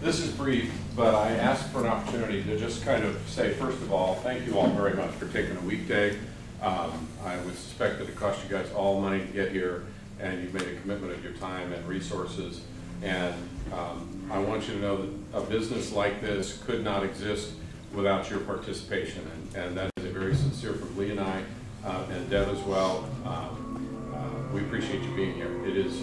This is brief, but I asked for an opportunity to just kind of say, first of all, thank you all very much for taking a weekday. I would suspect that it cost you guys all money to get here, and you've made a commitment of your time and resources. And I want you to know that a business like this could not exist without your participation, and that is a very sincere from Lee and I, and Deb as well. We appreciate you being here. It is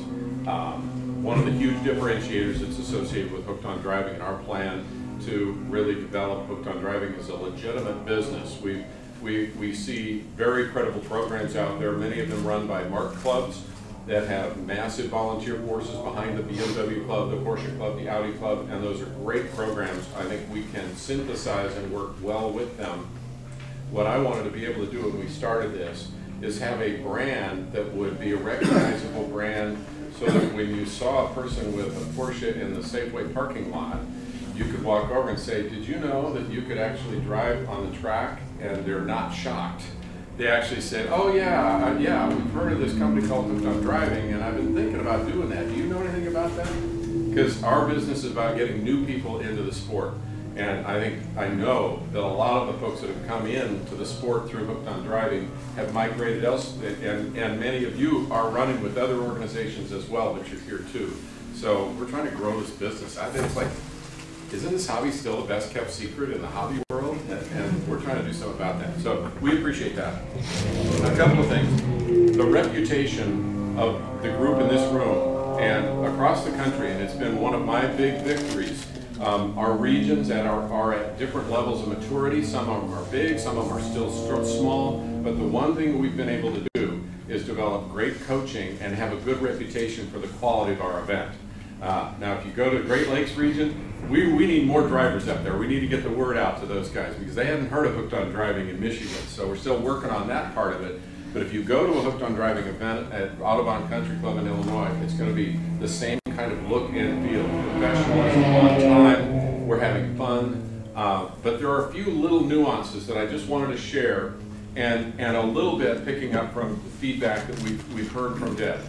one of the huge differentiators that's associated with Hooked on Driving, and our plan to really develop Hooked on Driving as a legitimate business. We see very credible programs out there, many of them run by MARC clubs that have massive volunteer forces behind the BMW club, the Porsche club, the Audi club, and those are great programs. I think we can synthesize and work well with them. What I wanted to be able to do when we started this is have a brand that would be a recognizable brand, so that when you saw a person with a Porsche in the Safeway parking lot, you could walk over and say, did you know that you could actually drive on the track? And they're not shocked. They actually said, oh yeah, we've heard of this company called Hooked on Driving, and I've been thinking about doing that. Do you know anything about that? Because our business is about getting new people into the sport. And I know that a lot of the folks that have come into the sport through Hooked on Driving have migrated elsewhere, and many of you are running with other organizations as well, but you're here too. So we're trying to grow this business. I think it's like, isn't this hobby still the best kept secret in the hobby world? And we're trying to do something about that. So we appreciate that. A couple of things. The reputation of the group in this room and across the country, and it's been one of my big victories. Our regions are at different levels of maturity. Some of them are big, some of them are still small, but the one thing we've been able to do is develop great coaching and have a good reputation for the quality of our event. Now, if you go to the Great Lakes region, we need more drivers up there. We need to get the word out to those guys because they haven't heard of Hooked on Driving in Michigan, so we're still working on that part of it. But if you go to a Hooked on Driving event at Audubon Country Club in Illinois, it's going to be the same kind of look and feel. Professionalism, on time, we're having fun. But there are a few little nuances that I just wanted to share, and a little bit picking up from the feedback that we've heard from Deb.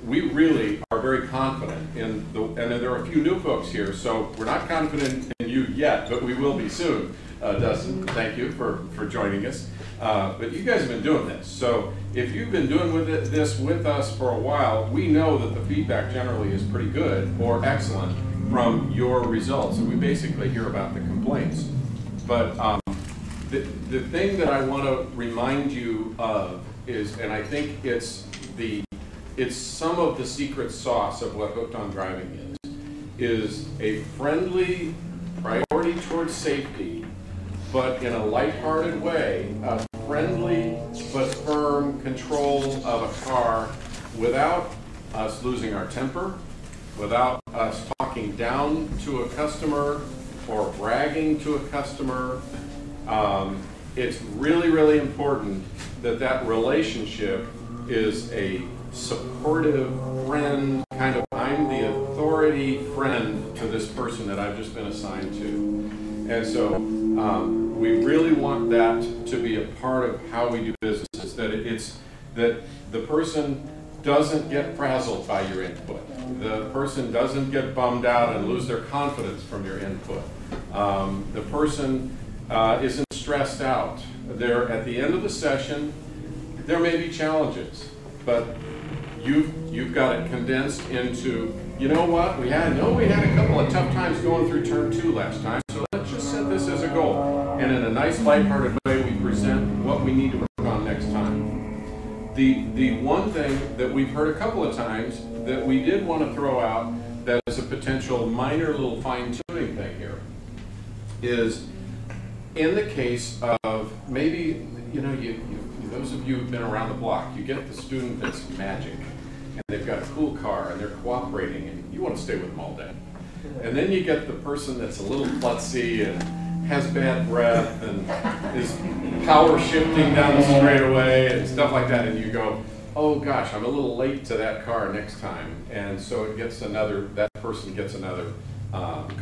We really are very confident in and there are a few new folks here, so we're not confident in you yet, but we will be soon. Dustin, thank you for joining us. But you guys have been doing this, so if you've been doing this with us for a while, we know that the feedback generally is pretty good or excellent from your results, and we basically hear about the complaints. But the thing that I want to remind you of is, and I think it's some of the secret sauce of what Hooked on Driving is a friendly priority towards safety, but in a lighthearted way, a friendly but firm control of a car without us losing our temper, without us talking down to a customer or bragging to a customer. It's really, really important that relationship is a supportive friend, kind of I'm the authority friend to this person that I've just been assigned to. And so we really want that to be a part of how we do business, that the person doesn't get frazzled by your input. The person doesn't get bummed out and lose their confidence from your input. The person isn't stressed out. At the end of the session, there may be challenges, but you've got it condensed into, you know what, we had a couple of tough times going through turn 2 last time, so let's just set this as a goal. And in a nice lighthearted way, we present what we need to work on next time. The one thing that we've heard a couple of times that we did want to throw out that is a potential minor little fine-tuning thing here is in the case of maybe, those of you who've been around the block, you get the student that's magic, and they've got a cool car, and they're cooperating, and you want to stay with them all day. And then you get the person that's a little klutzy and has bad breath and is power shifting down the straightaway and stuff like that, and you go, oh gosh, I'm a little late to that car next time. And so that person gets another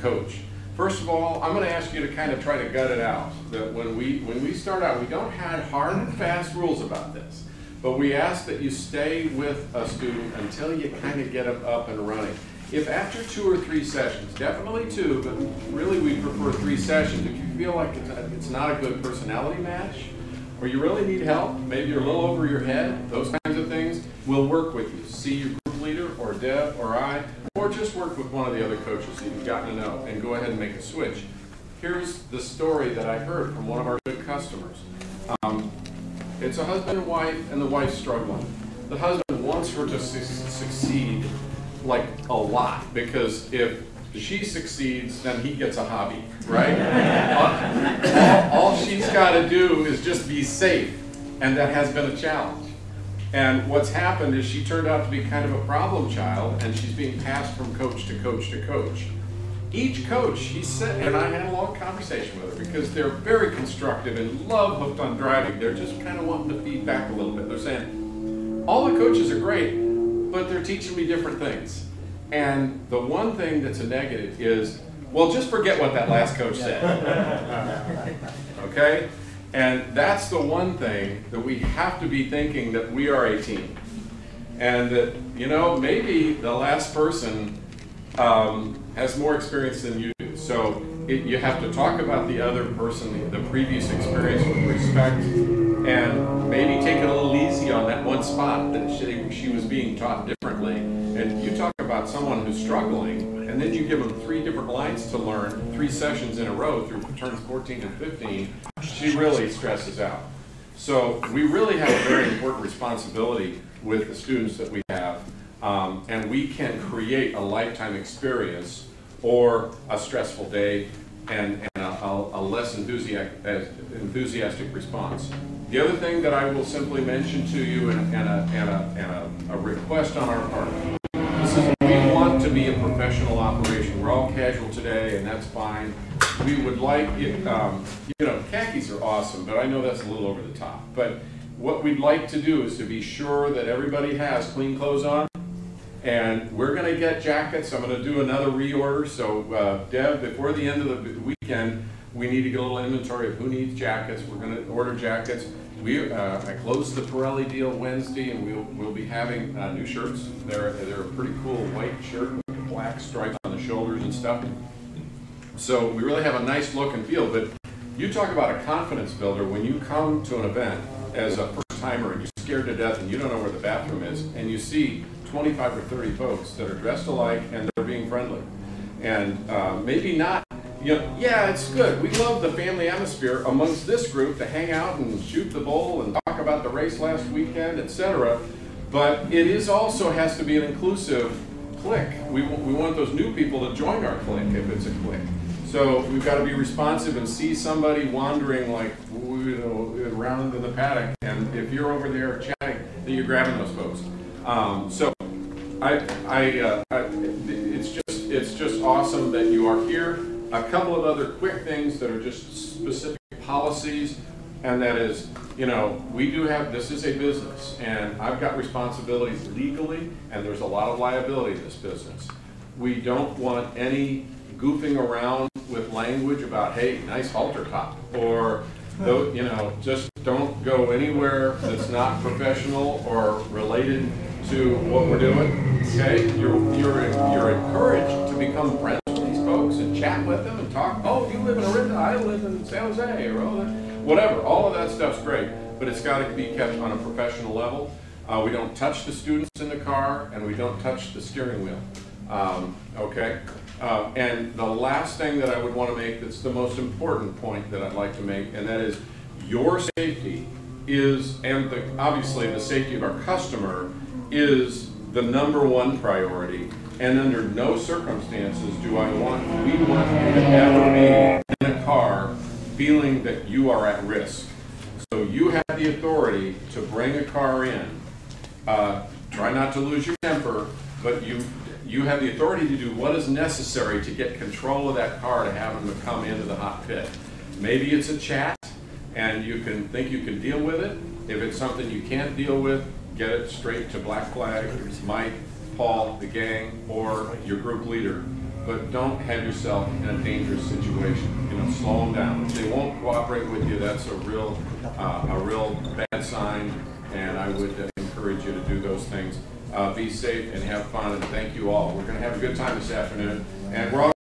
coach. First of all, I'm going to ask you to kind of try to gut it out. That when we start out, we don't have hard and fast rules about this, but we ask that you stay with a student until you kind of get them up and running. If after 2 or 3 sessions, definitely 2, but really we prefer 3 sessions, if you feel like it's not a good personality match, or you really need help, maybe you're a little over your head, those kinds of things, we'll work with you. See your group leader, or Deb, or I, or just work with one of the other coaches that you've gotten to know, and go ahead and make a switch. Here's the story that I heard from one of our good customers. It's a husband and wife, and the wife's struggling. The husband wants her to succeed like a lot, because if she succeeds, then he gets a hobby, right? all she's got to do is just be safe, and that has been a challenge. And what's happened is she turned out to be kind of a problem child, and she's being passed from coach to coach to coach. Each coach, he said, and I had a long conversation with her, because they're very constructive and love Hooked on Driving. They're just kind of wanting to feed back a little bit. They're saying, all the coaches are great, but they're teaching me different things. And the one thing that's a negative is, well, just forget what that last coach said. Okay? And that's the one thing that we have to be thinking, that we are a team. And that, you know, maybe the last person has more experience than you do. So you have to talk about the other person, the previous experience, with respect, and maybe take it a little easy on that one spot that she was being taught differently. And you talk about someone who's struggling, and then you give them 3 different lines to learn, 3 sessions in a row through turns 14 and 15, she really stresses out. So we really have a very important responsibility with the students that we have. And we can create a lifetime experience, or a stressful day, and a less enthusiastic response. The other thing that I will simply mention to you, and a request on our part, this is, we want to be a professional operation. We're all casual today, and that's fine. We would like it, you know, khakis are awesome, but I know that's a little over the top. But what we'd like to do is to be sure that everybody has clean clothes on. And we're going to get jackets. I'm going to do another reorder. So Deb, before the end of the weekend, we need to get a little inventory of who needs jackets. We're going to order jackets. I closed the Pirelli deal Wednesday, and we'll be having new shirts. They're a pretty cool white shirt with black stripes on the shoulders and stuff. So we really have a nice look and feel. But you talk about a confidence builder when you come to an event as a first timer and you're scared to death and you don't know where the bathroom is, and you see 25 or 30 folks that are dressed alike and they're being friendly. And maybe not, you know, yeah, it's good. We love the family atmosphere amongst this group to hang out and shoot the bull and talk about the race last weekend, etc. But it is also has to be an inclusive clique. We want those new people to join our clique if it's a clique. So we've got to be responsive and see somebody wandering like, you know, around in the paddock, and if you're over there chatting, then you're grabbing those folks. So it's just awesome that you are here. A couple of other quick things that are just specific policies, and that is, you know, we do have, this is a business, and I've got responsibilities legally, and there's a lot of liability in this business. We don't want any goofing around with language about, hey, nice halter top, or, you know, just don't go anywhere that's not professional or related to what we're doing. Okay, you're encouraged to become friends with these folks and chat with them and talk. Oh, you live in Orinda, I live in San Jose, or whatever. All of that stuff's great, but it's got to be kept on a professional level. We don't touch the students in the car, and we don't touch the steering wheel. Okay. And the last thing that I would want to make, that's the most important point that I'd like to make, and that is your safety is, and obviously the safety of our customer is the #1 priority. And under no circumstances we want you to ever be in a car feeling that you are at risk. So you have the authority to bring a car in. Try not to lose your temper, but you have the authority to do what is necessary to get control of that car to have them to come into the hot pit. Maybe it's a chat, and you can think you can deal with it. If it's something you can't deal with, get it straight to Black Flag, Mike, Paul, the gang, or your group leader. But don't have yourself in a dangerous situation. You know, slow them down. If they won't cooperate with you, that's a real bad sign, and I would encourage you to do those things. Be safe and have fun, and thank you all. We're going to have a good time this afternoon, and we're all